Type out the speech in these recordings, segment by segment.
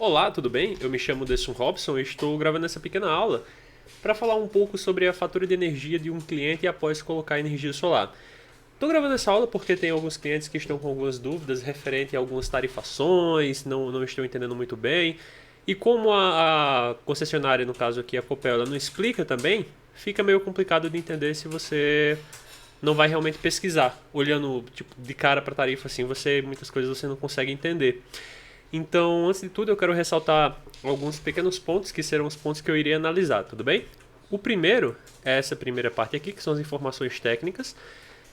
Olá, tudo bem? Eu me chamo Desson Robson e estou gravando essa pequena aula para falar um pouco sobre a fatura de energia de um cliente após colocar energia solar. Estou gravando essa aula porque tem alguns clientes que estão com algumas dúvidas referente a algumas tarifações, não estão entendendo muito bem. E como a concessionária, no caso aqui a Copel, ela não explica também, fica meio complicado de entender se você não vai realmente pesquisar. Olhando tipo, de cara para a tarifa assim, muitas coisas você não consegue entender. Então, antes de tudo, eu quero ressaltar alguns pequenos pontos que serão os pontos que eu irei analisar, tudo bem? O primeiro é essa primeira parte aqui, que são as informações técnicas.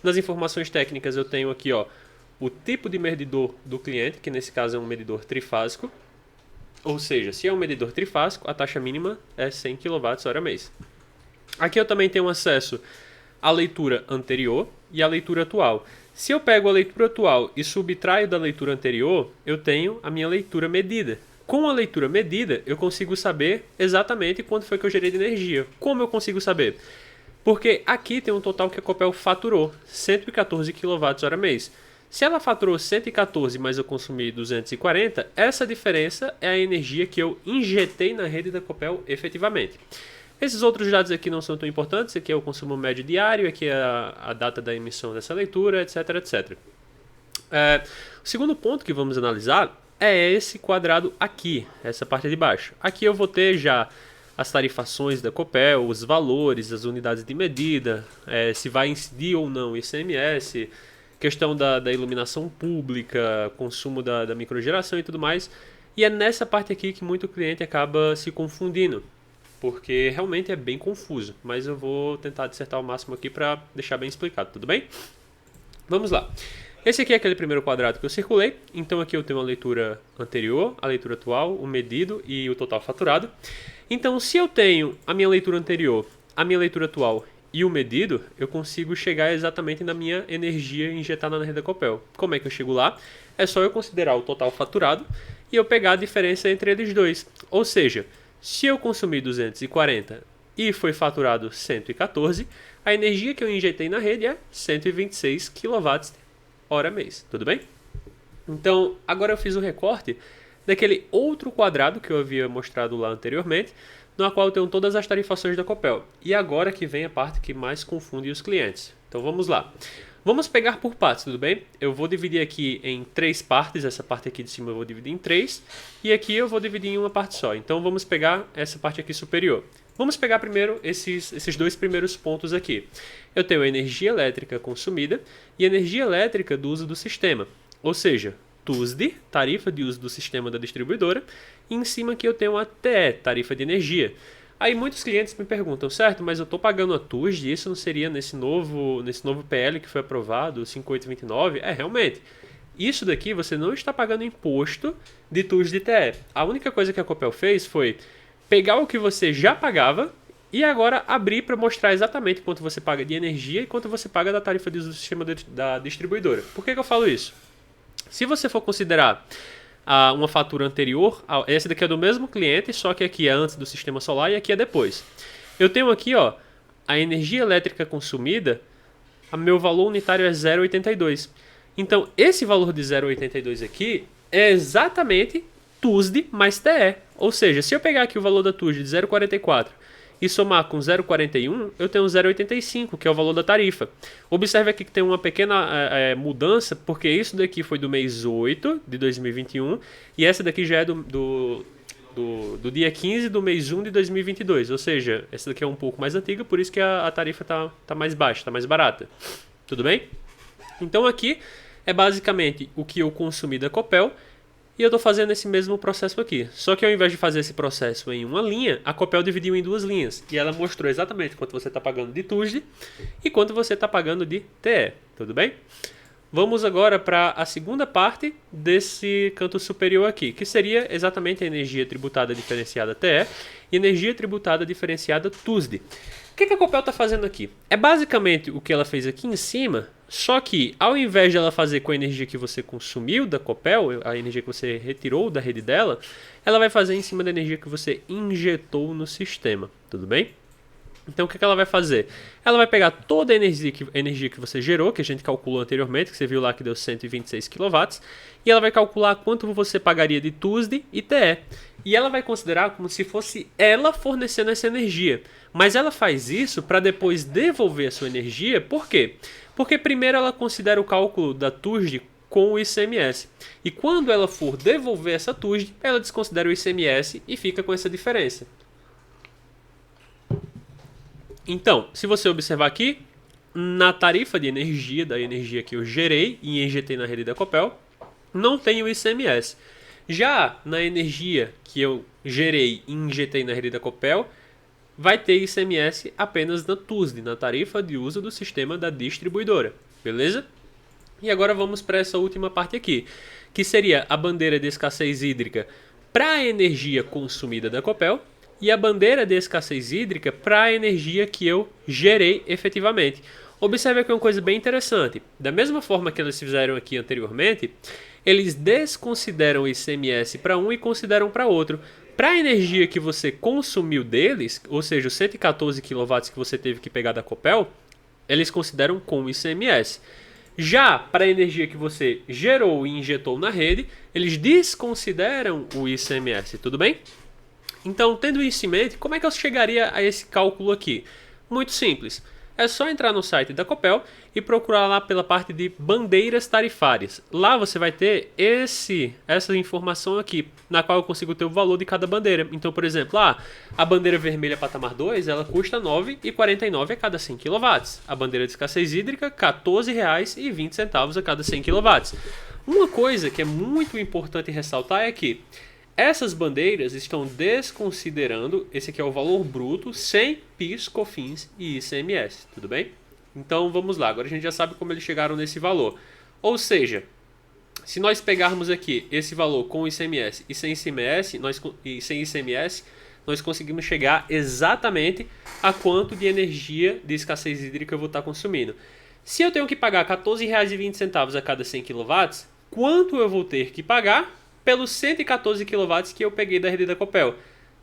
Nas informações técnicas eu tenho aqui o tipo de medidor do cliente, que nesse caso é um medidor trifásico. Ou seja, se é um medidor trifásico, a taxa mínima é 100 kWh/mês. Aqui eu também tenho acesso à leitura anterior e à leitura atual. Se eu pego a leitura atual e subtraio da leitura anterior, eu tenho a minha leitura medida. Com a leitura medida, eu consigo saber exatamente quanto foi que eu gerei de energia. Como eu consigo saber? Porque aqui tem um total que a Copel faturou, 114 kWh/mês. Se ela faturou 114, mas eu consumi 240, essa diferença é a energia que eu injetei na rede da Copel efetivamente. Esses outros dados aqui não são tão importantes, aqui é o consumo médio diário, aqui é a data da emissão dessa leitura, etc, etc. O segundo ponto que vamos analisar é esse quadrado aqui, essa parte de baixo. Aqui eu vou ter já as tarifações da Copel, os valores, as unidades de medida, se vai incidir ou não ICMS, questão da iluminação pública, consumo da microgeração e tudo mais. E é nessa parte aqui que muito cliente acaba se confundindo, porque realmente é bem confuso, mas eu vou tentar dissertar o máximo aqui para deixar bem explicado, tudo bem? Vamos lá. Esse aqui é aquele primeiro quadrado que eu circulei, então aqui eu tenho a leitura anterior, a leitura atual, o medido e o total faturado. Então, se eu tenho a minha leitura anterior, a minha leitura atual e o medido, eu consigo chegar exatamente na minha energia injetada na rede da Copel. Como é que eu chego lá? É só eu considerar o total faturado e eu pegar a diferença entre eles dois. Ou seja, se eu consumi 240 e foi faturado 114, a energia que eu injetei na rede é 126 kWh/mês, tudo bem? Então, agora eu fiz o recorte daquele outro quadrado que eu havia mostrado lá anteriormente, no qual eu tenho todas as tarifações da Copel. E agora que vem a parte que mais confunde os clientes. Então vamos lá. Vamos pegar por partes, tudo bem? Eu vou dividir aqui em 3 partes, essa parte aqui de cima eu vou dividir em 3, e aqui eu vou dividir em uma parte só. Então vamos pegar essa parte aqui superior. Vamos pegar primeiro esses dois primeiros pontos aqui. Eu tenho a energia elétrica consumida e a energia elétrica do uso do sistema, ou seja, TUSD, tarifa de uso do sistema da distribuidora, e em cima aqui eu tenho a TE, tarifa de energia. Aí muitos clientes me perguntam, certo, mas eu estou pagando a TUSD, isso não seria nesse novo PL que foi aprovado, o 5829? Realmente. Isso daqui você não está pagando imposto de TUSD e TE. A única coisa que a Copel fez foi pegar o que você já pagava e agora abrir para mostrar exatamente quanto você paga de energia e quanto você paga da tarifa de uso do sistema da distribuidora. Por que eu falo isso? Se você for considerar uma fatura anterior, essa daqui é do mesmo cliente, só que aqui é antes do sistema solar e aqui é depois. Eu tenho aqui a energia elétrica consumida, o meu valor unitário é 0,82. Então esse valor de 0,82 aqui é exatamente TUSD mais TE. Ou seja, se eu pegar aqui o valor da TUSD de 0,44 e somar com 0,41, eu tenho 0,85, que é o valor da tarifa. Observe aqui que tem uma pequena mudança, porque isso daqui foi do mês 8 de 2021 e essa daqui já é do dia 15 do mês 1 de 2022. Ou seja, essa daqui é um pouco mais antiga, por isso que a tarifa tá mais baixa, tá mais barata. Tudo bem? Então aqui é basicamente o que eu consumi da Copel, e eu estou fazendo esse mesmo processo aqui. Só que ao invés de fazer esse processo em uma linha, a Copel dividiu em 2 linhas. E ela mostrou exatamente quanto você está pagando de TUSD e quanto você está pagando de TE. Tudo bem? Vamos agora para a segunda parte desse canto superior aqui, que seria exatamente a energia tributada diferenciada TE e energia tributada diferenciada TUSD. O que a Copel está fazendo aqui? É basicamente o que ela fez aqui em cima, só que ao invés de ela fazer com a energia que você consumiu da Copel, a energia que você retirou da rede dela, ela vai fazer em cima da energia que você injetou no sistema, tudo bem? Então, o que ela vai fazer? Ela vai pegar toda a energia que você gerou, que a gente calculou anteriormente, que você viu lá que deu 126 kW, e ela vai calcular quanto você pagaria de TUSD e TE. E ela vai considerar como se fosse ela fornecendo essa energia. Mas ela faz isso para depois devolver a sua energia. Por quê? Porque primeiro ela considera o cálculo da TUSD com o ICMS. E quando ela for devolver essa TUSD, ela desconsidera o ICMS e fica com essa diferença. Então, se você observar aqui, na tarifa de energia, da energia que eu gerei e injetei na rede da Copel, não tem o ICMS. Já na energia que eu gerei e injetei na rede da Copel, vai ter ICMS apenas na TUSD, na tarifa de uso do sistema da distribuidora, beleza? E agora vamos para essa última parte aqui, que seria a bandeira de escassez hídrica para a energia consumida da Copel e a bandeira de escassez hídrica para a energia que eu gerei efetivamente. Observe aqui uma coisa bem interessante. Da mesma forma que eles fizeram aqui anteriormente, eles desconsideram o ICMS para um e consideram para outro. Para a energia que você consumiu deles, ou seja, os 114 kW que você teve que pegar da Copel, eles consideram com o ICMS. Já para a energia que você gerou e injetou na rede, eles desconsideram o ICMS, tudo bem? Então, tendo isso em mente, como é que eu chegaria a esse cálculo aqui? Muito simples. É só entrar no site da Copel e procurar lá pela parte de bandeiras tarifárias. Lá você vai ter essa informação aqui, na qual eu consigo ter o valor de cada bandeira. Então, por exemplo, a bandeira vermelha patamar 2, ela custa R$ 9,49 a cada 100 kW. A bandeira de escassez hídrica, R$ 14,20 a cada 100 kW. Uma coisa que é muito importante ressaltar é que essas bandeiras estão desconsiderando, esse aqui é o valor bruto, sem PIS, COFINS e ICMS, tudo bem? Então vamos lá, agora a gente já sabe como eles chegaram nesse valor. Ou seja, se nós pegarmos aqui esse valor com ICMS e sem ICMS, nós conseguimos chegar exatamente a quanto de energia de escassez hídrica eu vou estar consumindo. Se eu tenho que pagar R$ 14,20 a cada 100 kW, quanto eu vou ter que pagar pelos 114 kW que eu peguei da rede da Copel? R$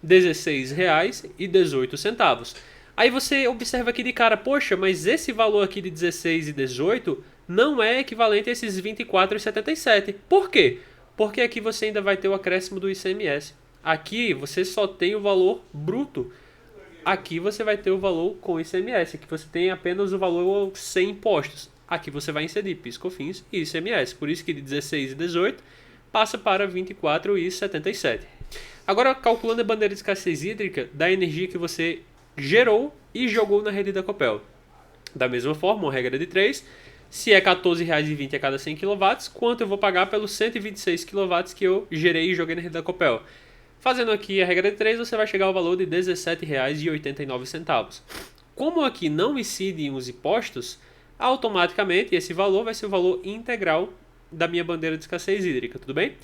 16,18. Aí você observa aqui de cara, poxa, mas esse valor aqui de 16 e 18 não é equivalente a esses 24,77. Por quê? Porque aqui você ainda vai ter o acréscimo do ICMS. Aqui você só tem o valor bruto. Aqui você vai ter o valor com ICMS. Aqui você tem apenas o valor sem impostos. Aqui você vai inserir PIS, COFINS e ICMS. Por isso que de 16 e 18 passa para 24,77. Agora, calculando a bandeira de escassez hídrica da energia que você gerou e jogou na rede da Copel. Da mesma forma, uma regra de 3, se é R$ 14,20 a cada 100 kW, quanto eu vou pagar pelos 126 kW que eu gerei e joguei na rede da Copel? Fazendo aqui a regra de 3, você vai chegar ao valor de R$ 17,89. Como aqui não incidem os impostos, automaticamente esse valor vai ser o valor integral da minha bandeira de escassez hídrica, tudo bem?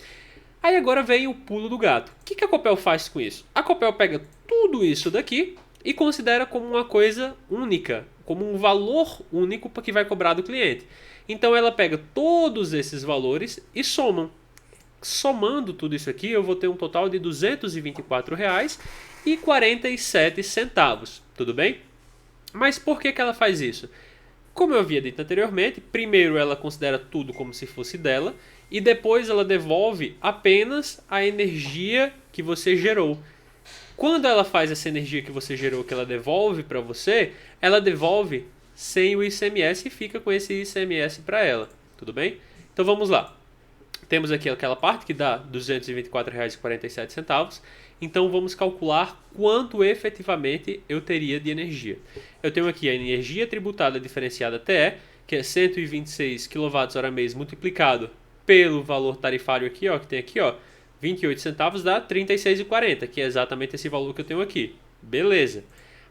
Aí agora vem o pulo do gato. O que a Copel faz com isso? A Copel pega tudo isso daqui e considera como uma coisa única, como um valor único para que vai cobrar do cliente. Então ela pega todos esses valores e somam. Somando tudo isso aqui, eu vou ter um total de R$ 224,47, tudo bem? Mas por que ela faz isso? Como eu havia dito anteriormente, primeiro ela considera tudo como se fosse dela e depois ela devolve apenas a energia que você gerou. Quando ela faz essa energia que você gerou, que ela devolve para você, ela devolve sem o ICMS e fica com esse ICMS para ela, tudo bem? Então vamos lá. Temos aqui aquela parte que dá R$ 224,47. Então vamos calcular quanto efetivamente eu teria de energia. Eu tenho aqui a energia tributada diferenciada TE, que é 126 kWh multiplicado pelo valor tarifário aqui, ó, que tem aqui, ó, 28 centavos dá R$ 36,40, que é exatamente esse valor que eu tenho aqui. Beleza.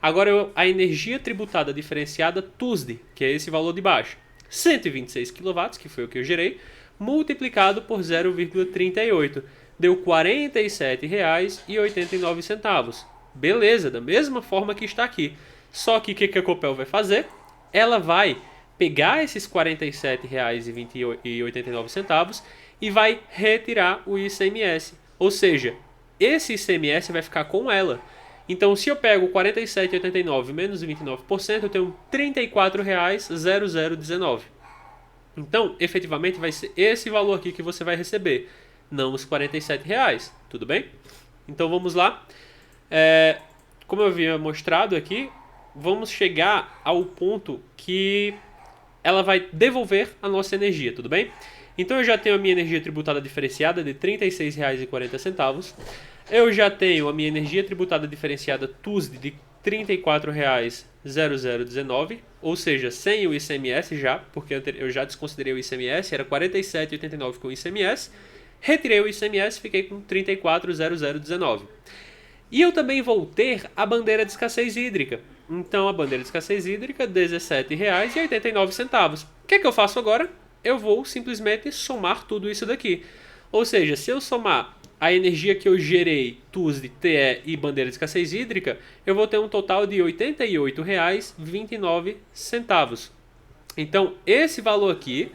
Agora a energia tributada diferenciada TUSD, que é esse valor de baixo. 126 kW, que foi o que eu gerei, multiplicado por 0,38. Deu R$ 47,89. Beleza, da mesma forma que está aqui. Só que o que a Copel vai fazer? Ela vai pegar esses R$ 47,89 e vai retirar o ICMS. Ou seja, esse ICMS vai ficar com ela. Então, se eu pego 47,89 menos 29%, eu tenho R$ 34,0019. Então, efetivamente, vai ser esse valor aqui que você vai receber, não os R$ 47,00, tudo bem? Então, vamos lá. Como eu havia mostrado aqui, vamos chegar ao ponto que ela vai devolver a nossa energia, tudo bem? Então, eu já tenho a minha energia tributada diferenciada de R$ 36,40. Eu já tenho a minha energia tributada diferenciada TUSD de R$ 34,0019, ou seja, sem o ICMS já, porque eu já desconsiderei o ICMS, era R$ 47,89 com o ICMS, retirei o ICMS, fiquei com R$ 34,0019. E eu também vou ter a bandeira de escassez hídrica. Então, a bandeira de escassez hídrica, R$ 17,89. O que é que eu faço agora? Eu vou simplesmente somar tudo isso daqui. Ou seja, se eu somar a energia que eu gerei, TUSD, TE e bandeira de escassez hídrica, eu vou ter um total de R$ 88,29. Então, esse valor aqui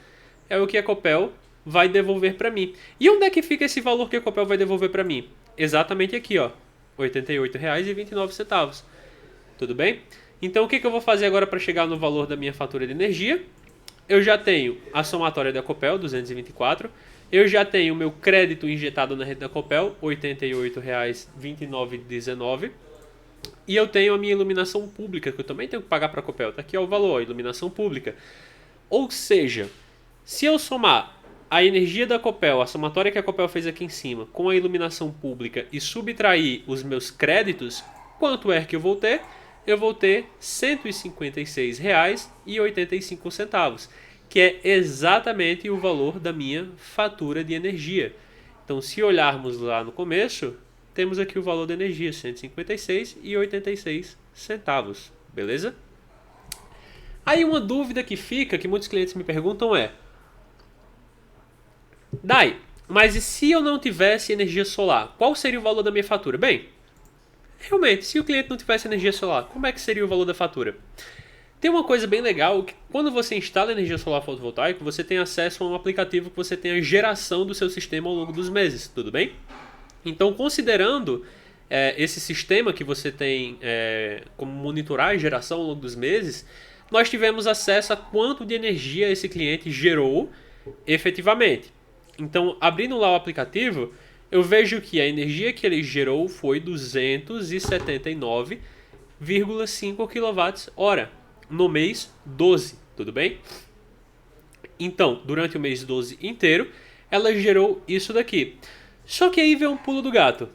é o que a Copel vai devolver para mim. E onde é que fica esse valor que a Copel vai devolver para mim? Exatamente aqui, ó, R$ 88,29. Tudo bem? Então, o que eu vou fazer agora para chegar no valor da minha fatura de energia? Eu já tenho a somatória da Copel, 224. Eu já tenho o meu crédito injetado na rede da Copel, R$ 88,29,19. E eu tenho a minha iluminação pública, que eu também tenho que pagar para a Copel. Está aqui ó, o valor, a iluminação pública. Ou seja, se eu somar a energia da Copel, a somatória que a Copel fez aqui em cima, com a iluminação pública e subtrair os meus créditos, quanto é que eu vou ter? Eu vou ter R$ 156,85, que é exatamente o valor da minha fatura de energia. Então, se olharmos lá no começo, temos aqui o valor da energia, R$ 156,86, beleza? Aí uma dúvida que fica, que muitos clientes me perguntam é: Dai, mas e se eu não tivesse energia solar? Qual seria o valor da minha fatura? Bem, realmente, se o cliente não tivesse energia solar, como é que seria o valor da fatura? Tem uma coisa bem legal, que quando você instala energia solar fotovoltaica, você tem acesso a um aplicativo que você tem a geração do seu sistema ao longo dos meses, tudo bem? Então, considerando esse sistema que você tem como monitorar a geração ao longo dos meses, nós tivemos acesso a quanto de energia esse cliente gerou efetivamente. Então, abrindo lá o aplicativo, eu vejo que a energia que ele gerou foi 279,5 kWh no mês 12, tudo bem? Então, durante o mês 12 inteiro, ela gerou isso daqui. Só que aí vem um pulo do gato.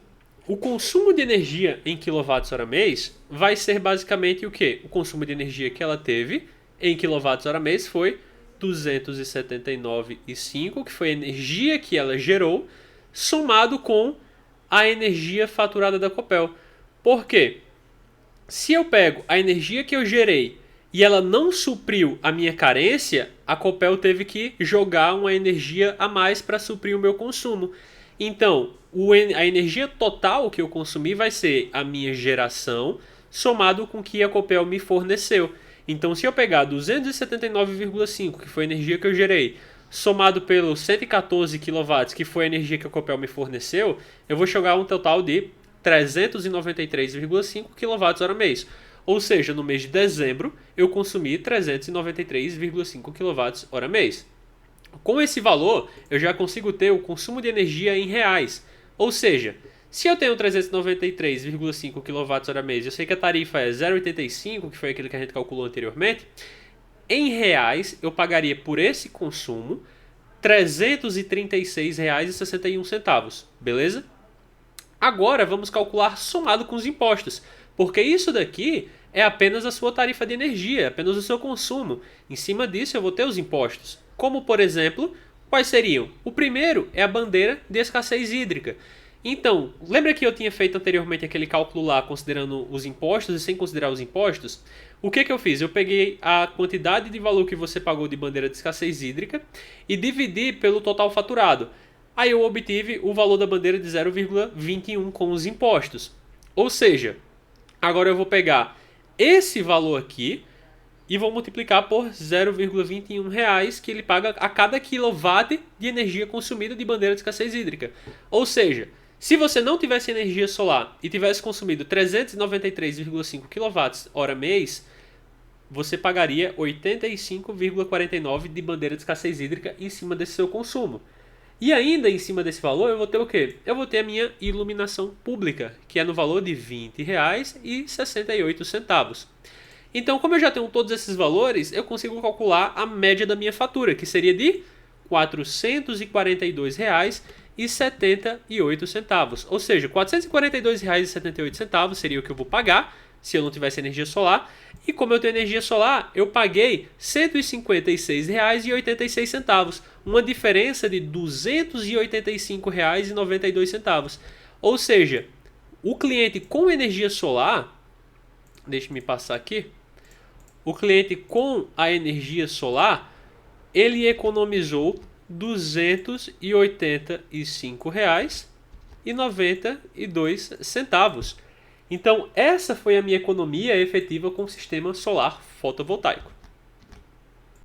O consumo de energia em kWh mês vai ser basicamente o quê? O consumo de energia que ela teve em kWh mês foi 279,5, que foi a energia que ela gerou, somado com a energia faturada da Copel. Por quê? Se eu pego a energia que eu gerei e ela não supriu a minha carência, a Copel teve que jogar uma energia a mais para suprir o meu consumo. Então, a energia total que eu consumi vai ser a minha geração somado com o que a Copel me forneceu. Então, se eu pegar 279,5, que foi a energia que eu gerei, somado pelos 114 kW, que foi a energia que a Copel me forneceu, eu vou chegar a um total de 393,5 kWh mês. Ou seja, no mês de dezembro, eu consumi 393,5 kWh mês. Com esse valor, eu já consigo ter o consumo de energia em reais. Ou seja, se eu tenho 393,5 kWh mês, eu sei que a tarifa é 0,85, que foi aquele que a gente calculou anteriormente, em reais eu pagaria por esse consumo R$ 336,61, beleza? Agora vamos calcular somado com os impostos, porque isso daqui é apenas a sua tarifa de energia, apenas o seu consumo. Em cima disso eu vou ter os impostos, como por exemplo, quais seriam? O primeiro é a bandeira de escassez hídrica. Então, lembra que eu tinha feito anteriormente aquele cálculo lá considerando os impostos e sem considerar os impostos? O que eu fiz? Eu peguei a quantidade de valor que você pagou de bandeira de escassez hídrica e dividi pelo total faturado. Aí eu obtive o valor da bandeira de 0,21 com os impostos. Ou seja, agora eu vou pegar esse valor aqui e vou multiplicar por R$ 0,21 que ele paga a cada quilowatt de energia consumida de bandeira de escassez hídrica. Ou seja, Se você não tivesse energia solar e tivesse consumido 393,5 kWh mês, você pagaria 85,49 de bandeira de escassez hídrica em cima desse seu consumo. E ainda em cima desse valor eu vou ter o quê? Eu vou ter a minha iluminação pública, que é no valor de R$ 20,68. Então, como eu já tenho todos esses valores, eu consigo calcular a média da minha fatura, que seria de R$ 442,78. Ou seja, R$ 442,78 seria o que eu vou pagar se eu não tivesse energia solar. E como eu tenho energia solar, eu paguei R$ 156,86, uma diferença de R$ 285,92. Ou seja, o cliente com energia solar, deixa-me passar aqui, o cliente com a energia solar, ele economizou R$ 285,92. Então, essa foi a minha economia efetiva com o sistema solar fotovoltaico.